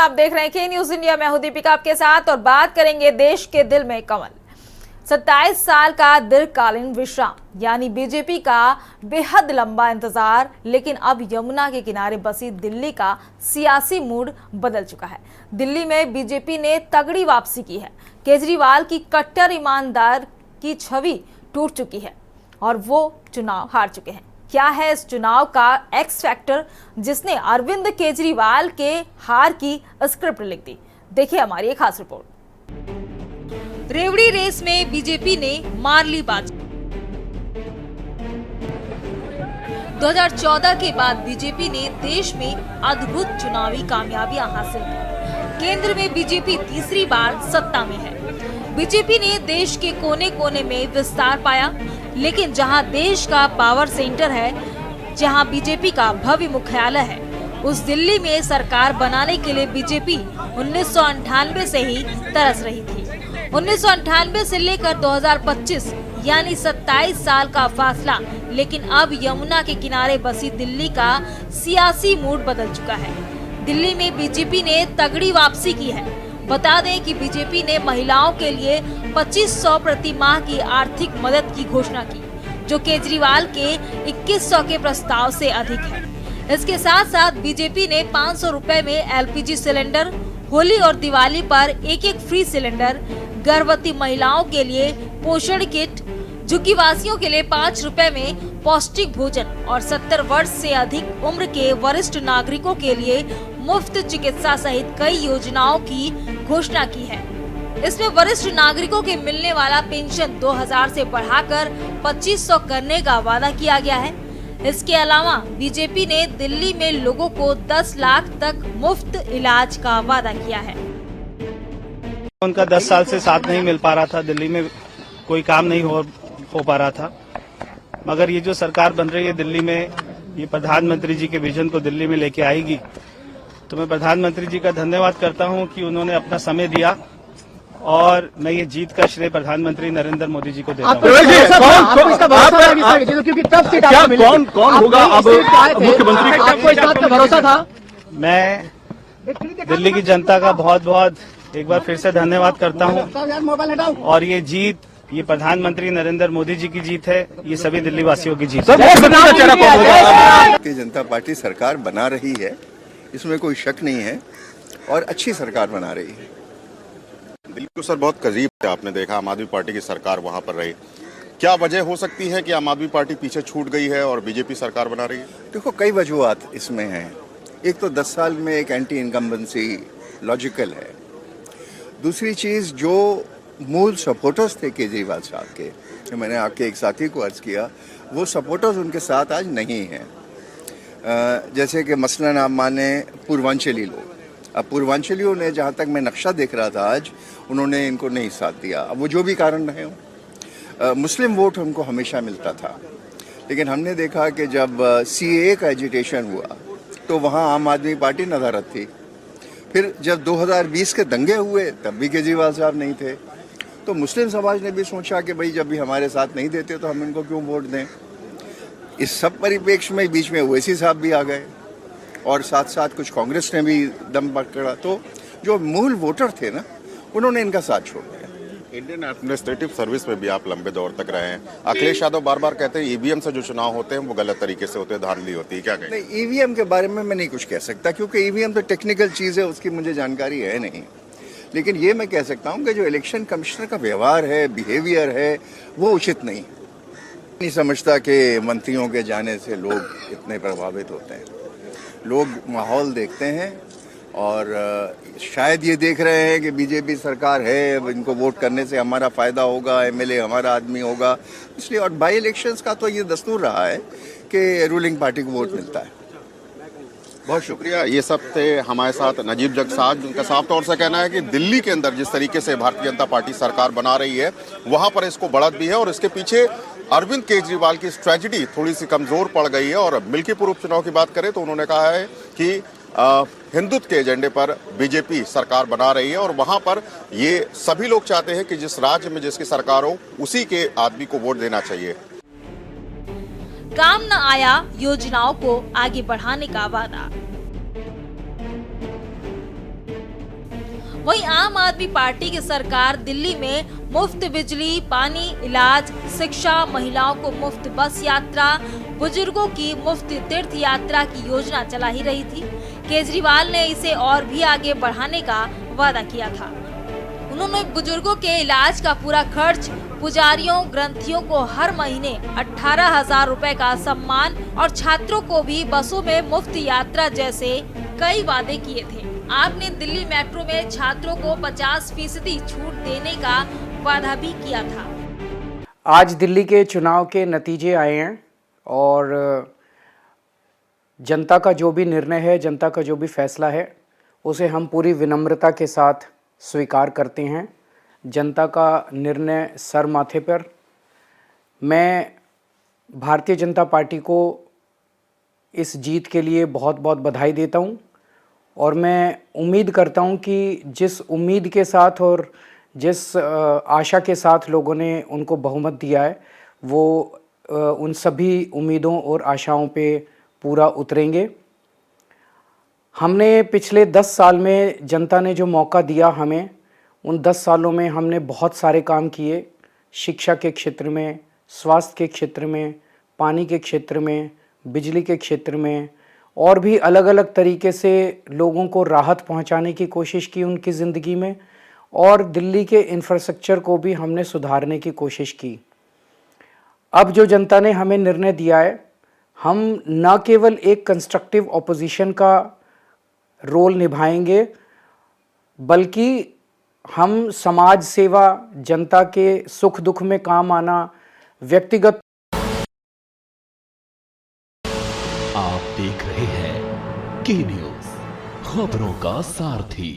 आप देख रहे हैं के न्यूज इंडिया। मैं हूं दीपिका आपके साथ और बात करेंगे देश के दिल में कमल। 27 साल का दीर्घकालीन विश्राम यानी बीजेपी का बेहद लंबा इंतजार, लेकिन अब यमुना के किनारे बसी दिल्ली का सियासी मूड बदल चुका है। दिल्ली में बीजेपी ने तगड़ी वापसी की है। केजरीवाल की कट्टर ईमानदार की छवि टूट चुकी है और वो चुनाव हार चुके हैं। क्या है इस चुनाव का एक्स फैक्टर जिसने अरविंद केजरीवाल के हार की स्क्रिप्ट लिख दी? देखिए हमारी एक खास रिपोर्ट। रेवड़ी रेस में बीजेपी ने मार ली बाजी। 2014 के बाद बीजेपी ने देश में अद्भुत चुनावी कामयाबियां हासिल की। केंद्र में बीजेपी तीसरी बार सत्ता में है। बीजेपी ने देश के कोने कोने में विस्तार पाया, लेकिन जहां देश का पावर सेंटर है, जहां बीजेपी का भव्य मुख्यालय है, उस दिल्ली में सरकार बनाने के लिए बीजेपी 1998 से ही तरस रही थी। 1998 से लेकर 2025 यानी 27 साल का फासला, लेकिन अब यमुना के किनारे बसी दिल्ली का सियासी मूड बदल चुका है। दिल्ली में बीजेपी ने तगड़ी वापसी की है। बता दें कि बीजेपी ने महिलाओं के लिए 2500 प्रति माह की आर्थिक मदद की घोषणा की, जो केजरीवाल के 2100 के प्रस्ताव से अधिक है। इसके साथ साथ बीजेपी ने 500 रुपए में एलपीजी सिलेंडर, होली और दिवाली पर एक फ्री सिलेंडर, गर्भवती महिलाओं के लिए पोषण किट, झुग्गीवासियों के लिए 5 रुपए में पौष्टिक भोजन और 70 वर्ष से अधिक उम्र के वरिष्ठ नागरिकों के लिए मुफ्त चिकित्सा सहित कई योजनाओं की घोषणा की है। इसमें वरिष्ठ नागरिकों के मिलने वाला पेंशन 2000 से बढ़ाकर 2500 करने का वादा किया गया है। इसके अलावा बीजेपी ने दिल्ली में लोगों को 10 लाख तक मुफ्त इलाज का वादा किया है। उनका 10 साल से साथ नहीं मिल पा रहा था, दिल्ली में कोई काम नहीं हो पा रहा था, मगर ये जो सरकार बन रही है दिल्ली में, ये प्रधानमंत्री जी के विजन को दिल्ली में लेके आएगी। तो मैं प्रधानमंत्री जी का धन्यवाद करता हूं कि उन्होंने अपना समय दिया और मैं ये जीत का श्रेय प्रधानमंत्री नरेंद्र मोदी जी को देता हूं। कौन होगा अब मुख्यमंत्री? आपको इस बात का भरोसा था? मैं दिल्ली की जनता का बहुत बहुत एक बार फिर से धन्यवाद करता हूं और ये जीत, ये प्रधानमंत्री नरेंद्र मोदी जी की जीत है, ये सभी दिल्ली वासियों की जीत है। भारतीय जनता पार्टी सरकार बना रही है, इसमें कोई शक नहीं है, और अच्छी सरकार बना रही है। दिल्ली को सर बहुत करीब से आपने देखा आम आदमी पार्टी की सरकार वहां पर रही। क्या वजह हो सकती है कि आम आदमी पार्टी पीछे छूट गई है और बीजेपी सरकार बना रही है? देखो, कई वजूहत इसमें हैं। एक तो 10 साल में एक एंटी इनकम्बेंसी लॉजिकल है। दूसरी चीज, जो मूल सपोर्टर्स थे केजरीवाल साहब के, जो मैंने आपके एक साथी को अर्ज किया, वो सपोर्टर्स उनके साथ आज नहीं हैं। जैसे कि मसलन आप माने पूर्वांचली लोग, अब पूर्वांचलियों ने, जहाँ तक मैं नक्शा देख रहा था आज, उन्होंने इनको नहीं साथ दिया। अब वो जो भी कारण रहे हों, मुस्लिम वोट उनको हमेशा मिलता था, लेकिन हमने देखा कि जब सीएए का एजिटेशन हुआ तो वहाँ आम आदमी पार्टी नदारद थी। फिर जब 2020 के दंगे हुए तब भी केजरीवाल साहब नहीं थे। तो मुस्लिम समाज ने भी सोचा कि भाई जब भी हमारे साथ नहीं देते तो हम इनको क्यों वोट दें। इस सब परिप्रेक्ष्य में बीच में ओवैसी साहब भी आ गए और साथ साथ कुछ कांग्रेस ने भी दम पकड़ा, तो जो मूल वोटर थे ना, उन्होंने इनका साथ छोड़ दिया। इंडियन एडमिनिस्ट्रेटिव सर्विस में भी आप लंबे दौर तक रहे हैं। अखिलेश यादव बार बार कहते हैं ईवीएम से जो चुनाव होते हैं वो गलत तरीके से होते हैं, धांधली होती है, क्या कहें? नहीं, ईवीएम के बारे में मैं नहीं कुछ कह सकता, क्योंकि ईवीएम तो टेक्निकल चीज़ है, उसकी मुझे जानकारी है नहीं। लेकिन ये मैं कह सकता हूँ कि जो इलेक्शन कमिश्नर का व्यवहार है, बिहेवियर है, वो उचित नहीं समझता कि मंत्रियों के जाने से लोग इतने प्रभावित होते हैं। लोग माहौल देखते हैं और शायद ये देख रहे हैं कि बीजेपी सरकार है, इनको वोट करने से हमारा फ़ायदा होगा, एमएलए हमारा आदमी होगा, इसलिए। और बाई इलेक्शंस का तो ये दस्तूर रहा है कि रूलिंग पार्टी को वोट मिलता है। बहुत शुक्रिया। ये सब थे हमारे साथ नजीब जग साहब, जिनका साफ तौर से कहना है कि दिल्ली के अंदर जिस तरीके से भारतीय जनता पार्टी सरकार बना रही है, वहां पर इसको बढ़त भी है और इसके पीछे अरविंद केजरीवाल की स्ट्रेटजी थोड़ी सी कमजोर पड़ गई है। और मिल्कीपुर उपचुनाव की बात करें तो उन्होंने कहा है कि हिंदुत्व के एजेंडे पर बीजेपी सरकार बना रही है और वहां पर ये सभी लोग चाहते हैं कि जिस राज्य में जिसकी सरकार हो उसी के आदमी को वोट देना चाहिए। काम न आया योजनाओं को आगे बढ़ाने का वादा। वहीं आम आदमी पार्टी की सरकार दिल्ली में मुफ्त बिजली, पानी, इलाज, शिक्षा, महिलाओं को मुफ्त बस यात्रा, बुजुर्गों की मुफ्त तीर्थ यात्रा की योजना चला ही रही थी। केजरीवाल ने इसे और भी आगे बढ़ाने का वादा किया था। उन्होंने बुजुर्गों के इलाज का पूरा खर्च, पुजारियों, ग्रंथियों को हर महीने 18,000 रुपए का सम्मान और छात्रों को भी बसों में मुफ्त यात्रा जैसे कई वादे किए थे। आपने दिल्ली मेट्रो में छात्रों को 50% छूट देने का वादा भी किया था। आज दिल्ली के चुनाव के नतीजे आए हैं और जनता का जो भी निर्णय है, जनता का जो भी फैसला है, उसे हम पूरी विनम्रता के साथ स्वीकार करते हैं। जनता का निर्णय सर माथे पर। मैं भारतीय जनता पार्टी को इस जीत के लिए बहुत बहुत बधाई देता हूं और मैं उम्मीद करता हूं कि जिस उम्मीद के साथ और जिस आशा के साथ लोगों ने उनको बहुमत दिया है, वो उन सभी उम्मीदों और आशाओं पे पूरा उतरेंगे। हमने पिछले 10 साल में जनता ने जो मौका दिया हमें, उन 10 सालों में हमने बहुत सारे काम किए। शिक्षा के क्षेत्र में, स्वास्थ्य के क्षेत्र में, पानी के क्षेत्र में, बिजली के क्षेत्र में और भी अलग अलग तरीके से लोगों को राहत पहुंचाने की कोशिश की उनकी ज़िंदगी में, और दिल्ली के इंफ्रास्ट्रक्चर को भी हमने सुधारने की कोशिश की। अब जो जनता ने हमें निर्णय दिया है, हम न केवल एक कंस्ट्रक्टिव ऑपोजिशन का रोल निभाएंगे, बल्कि हम समाज सेवा, जनता के सुख दुख में काम आना, व्यक्तिगत। आप देख रहे हैं के न्यूज़, खबरों का सारथी।